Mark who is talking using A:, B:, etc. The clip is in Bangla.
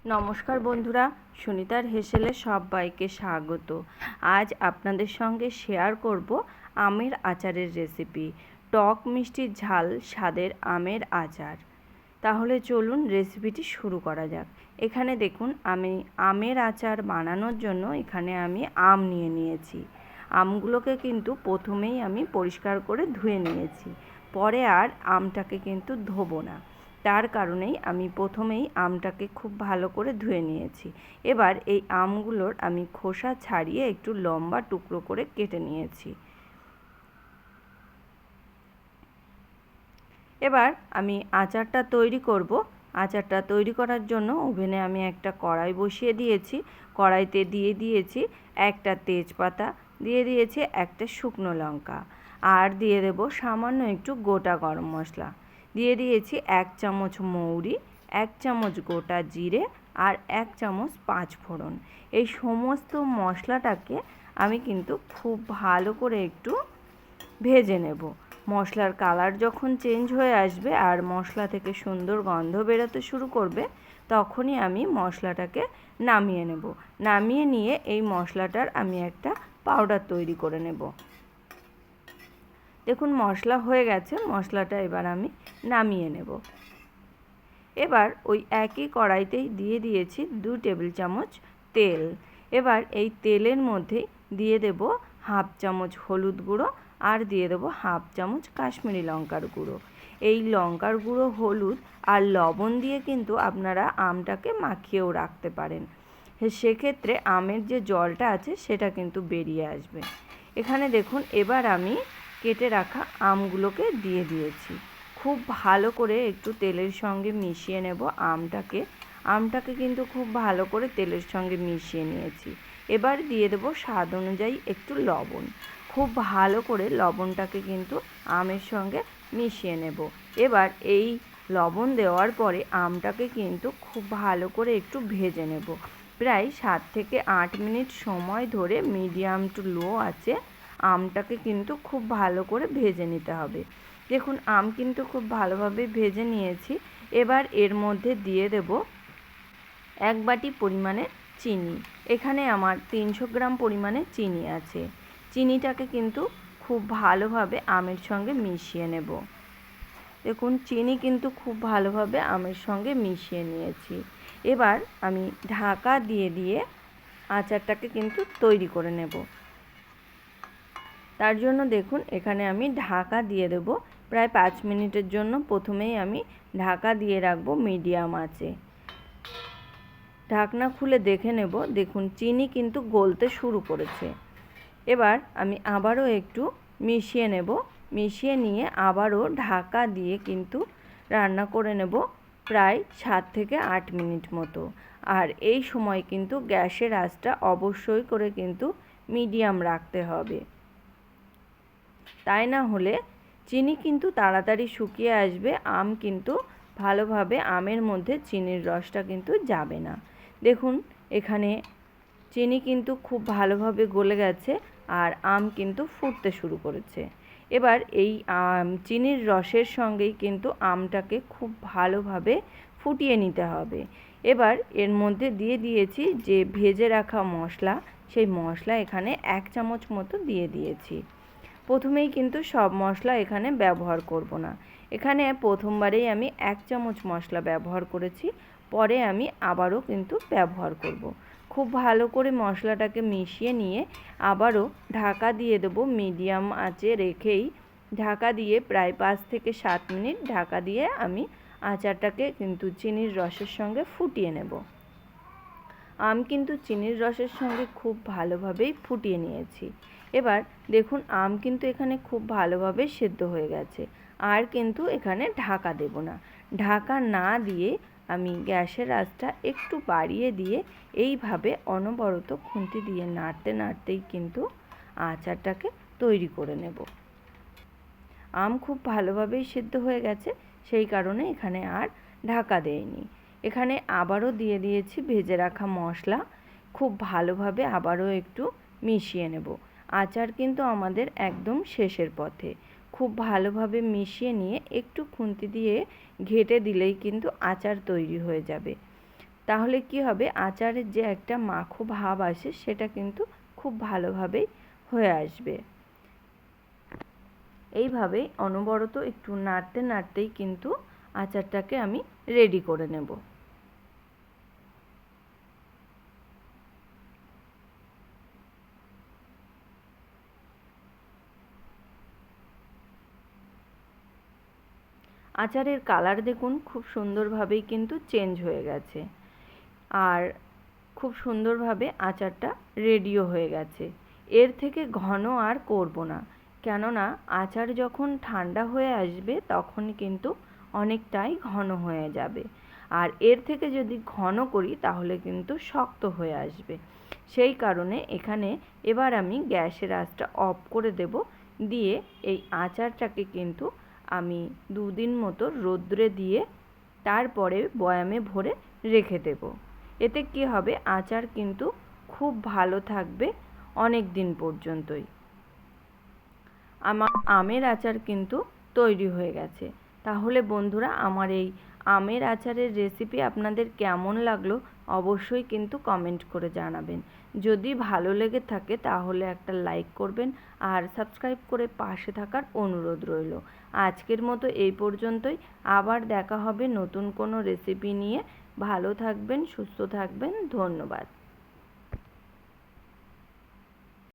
A: নমস্কার বন্ধুরা, সুনিতার হেসেলে সবাইকে স্বাগত। আজ আপনাদের সঙ্গে শেয়ার করব আমের আচারের রেসিপি। টক মিষ্টি ঝাল স্বাদের আমের আচার। তাহলে চলুন রেসিপিটি শুরু করা যাক। এখানে দেখুন, আমি আমের আচার বানানোর জন্য এখানে আমি আম নিয়ে নিয়েছি। আমগুলোকে কিন্তু প্রথমেই আমি পরিষ্কার করে ধুয়ে নিয়েছি, পরে আর আমটাকে কিন্তু ধোবো না। তার কারণেই আমি প্রথমেই আমটাকে খুব ভালো করে ধুয়ে নিয়েছি। এবার এই আমগুলোর আমি খোসা ছাড়িয়ে একটু লম্বা টুকরো করে কেটে নিয়েছি। এবার আমি আচারটা তৈরি করব। আচারটা তৈরি করার জন্য ওভেনে আমি একটা কড়াই বসিয়ে দিয়েছি। কড়াইতে দিয়ে দিয়েছি একটা তেজপাতা, দিয়ে দিয়েছি একটা শুকনো লঙ্কা, আর দিয়ে দেব সামান্য একটু গোটা গরম মশলা, দিয়ে দিয়েছি 1 চামচ মৌরি, 1 চামচ গোটা জিরে আর 1 চামচ পাঁচফোড়ন। এই সমস্ত মশলাটাকে আমি কিন্তু খুব ভালো করে একটু ভেজে নেব। মশলার কালার যখন চেঞ্জ হয়ে আসবে আর মশলা থেকে সুন্দর গন্ধ বেরোতে শুরু করবে, তখনই আমি মশলাটাকে নামিয়ে নেব। নামিয়ে নিয়ে এই মশলাটার আমি একটা পাউডার তৈরি করে নেব। দেখুন মশলা হয়ে গেছে, মশলাটা এবার আমি নামিয়ে নেব। এবার ওই একই কড়াইতেই দিয়ে দিয়েছি 2 টেবিল চামচ তেল। এবার এই তেলের মধ্যে দিয়ে দেব হাফ চামচ হলুদ গুঁড়ো, আর দিয়ে দেবো হাফ চামচ কাশ্মীরি লঙ্কার গুঁড়ো। এই লঙ্কার গুঁড়ো, হলুদ আর লবণ দিয়ে কিন্তু আপনারা আমটাকে মাখিয়েও রাখতে পারেন। সেক্ষেত্রে আমের যে জলটা আছে সেটা কিন্তু বেরিয়ে আসবে। এখানে দেখুন, এবার আমি কেটে রাখা আমগুলোকে দিয়ে দিয়েছি। খুব ভালো করে একটু তেলের সঙ্গে মিশিয়ে নেব আমটাকে কিন্তু খুব ভালো করে তেলের সঙ্গে মিশিয়ে নিয়েছি। এবার দিয়ে দেবো স্বাদ অনুযায়ী একটু লবণ। খুব ভালো করে লবণটাকে কিন্তু আমের সঙ্গে মিশিয়ে নেব। এবার এই লবণ দেওয়ার পরে আমটাকে কিন্তু খুব ভালো করে একটু ভেজে নেব। প্রায় 7 থেকে 8 মিনিট সময় ধরে মিডিয়াম টু লো আঁচে আমটাকে কিন্তু খুব ভালো করে ভেজে নিতে হবে। দেখুন আম কিন্তু খুব ভালোভাবে ভেজে নিয়েছি। এবার এর মধ্যে দিয়ে দেব 1 বাটি পরিমাণে চিনি। এখানে আমার 300 গ্রাম পরিমাণে চিনি আছে। চিনিটাকে কিন্তু খুব ভালোভাবে আমের সঙ্গে মিশিয়ে নেব। দেখুন চিনি কিন্তু খুব ভালোভাবে আমের সঙ্গে মিশিয়ে নিয়েছি। এবার আমি ঢাকা দিয়ে দিয়ে আচারটাকে কিন্তু তৈরি করে নেব। তার জন্য দেখুন এখানে আমি ঢাকা দিয়ে দেব প্রায় 5 মিনিটের জন্য। প্রথমেই আমি ঢাকা দিয়ে রাখবো মিডিয়াম আঁচে। ঢাকনা খুলে দেখে নেব, দেখুন চিনি কিন্তু গলতে শুরু করেছে। এবার আমি আবারও একটু মিশিয়ে নেব। মিশিয়ে নিয়ে আবারও ঢাকা দিয়ে কিন্তু রান্না করে নেব প্রায় 7 থেকে 8 মিনিট মতো। আর এই সময় কিন্তু গ্যাসের আঁচটা অবশ্যই করে কিন্তু মিডিয়াম রাখতে হবে, তাই না হলে চিনি কিন্তু তাড়াতাড়ি শুকিয়ে আসবে, আম কিন্তু ভালোভাবে আমের মধ্যে চিনির রসটা কিন্তু যাবে না। দেখুন এখানে চিনি কিন্তু খুব ভালোভাবে গলে গেছে আর আম কিন্তু ফুটতে শুরু করেছে। এবার এই চিনির রসের সঙ্গেই কিন্তু আমটাকে খুব ভালোভাবে ফুটিয়ে নিতে হবে। এবার এর মধ্যে দিয়ে দিয়েছি যে ভেজে রাখা মশলা, সেই মশলা এখানে 1 চামচ মতো দিয়ে দিয়েছি। প্রথমেই কিন্তু সব মশলা এখানে ব্যবহার করব না। এখানে প্রথমবারেই আমি 1 চামচ মশলা ব্যবহার করেছি, পরে আমি আবারও কিন্তু ব্যবহার করব। খুব ভালো করে মশলাটাকে মিশিয়ে নিয়ে আবারও ঢাকা দিয়ে দেব মিডিয়াম আঁচে রেখেই। ঢাকা দিয়ে প্রায় 5 থেকে 7 মিনিট ঢাকা দিয়ে আমি আচারটাকে কিন্তু চিনির রসের সঙ্গে ফুটিয়ে নেব। আম কিন্তু চিনির রসের সঙ্গে খুব ভালোভাবেই ফুটিয়ে নিয়েছি। এবার দেখুন আম কিন্তু এখানে খুব ভালোভাবে সেদ্ধ হয়ে গেছে, আর কিন্তু এখানে ঢাকা দেব না। ঢাকা না দিয়ে আমি গ্যাসের আঁচটা একটু বাড়িয়ে দিয়ে এইভাবে অনবরত খুন্তি দিয়ে নাড়তে নাড়তেই কিন্তু আচারটাকে তৈরি করে নেব। আম খুব ভালোভাবেই সেদ্ধ হয়ে গেছে, সেই কারণে এখানে আর ঢাকা দেইনি। এখানে আবারও দিয়ে দিয়েছি ভেজে রাখা মশলা। খুব ভালোভাবে আবারও একটু মিশিয়ে নেব। আচার কিন্তু আমাদের একদম শেষের পথে। খুব ভালোভাবে মিশিয়ে নিয়ে একটু খুন্তি দিয়ে ঘেঁটে দিলেই কিন্তু আচার তৈরি হয়ে যাবে। তাহলে কি হবে, আচারের যে একটা মাখো ভাব আসে সেটা কিন্তু খুব ভালোভাবেই হয়ে আসবে। এইভাবে অনবরত একটু নাড়তে নাড়তেই কিন্তু আচারটাকে আমি রেডি করে নেব। আচারের কালার দেখুন খুব সুন্দরভাবেই কিন্তু চেঞ্জ হয়ে গেছে, আর খুব সুন্দরভাবে আচারটা রেডিও হয়ে গেছে। এর থেকে ঘন আর করব না, কেননা আচার যখন ঠান্ডা হয়ে আসবে তখন কিন্তু অনেকটাই ঘন হয়ে যাবে, আর এর থেকে যদি ঘন করি তাহলে কিন্তু শক্ত হয়ে আসবে। সেই কারণে এখানে এবার আমি গ্যাসের আঁচটা অফ করে দেব, দিয়ে এই আচারটাকে কিন্তু আমি 2 দিন মতো রোদ্রে দিয়ে তারপরে বয়ামে ভরে রেখে দেব। এতে কি হবে, আচার কিন্তু খুব ভালো থাকবে অনেক দিন পর্যন্তই। আমার আমের আচার কিন্তু তৈরি হয়ে গেছে। তাহলে বন্ধুরা, আমার এই আমের আচারের রেসিপি আপনাদের কেমন লাগলো অবশ্যই কিন্তু কমেন্ট করে জানাবেন। যদি ভালো লেগে থাকে তাহলে একটা লাইক করবেন, আর সাবস্ক্রাইব করে পাশে থাকার অনুরোধ রইল। আজকের মতো এই পর্যন্তই, আবার দেখা হবে নতুন কোনো রেসিপি নিয়ে। ভালো থাকবেন, সুস্থ থাকবেন, ধন্যবাদ।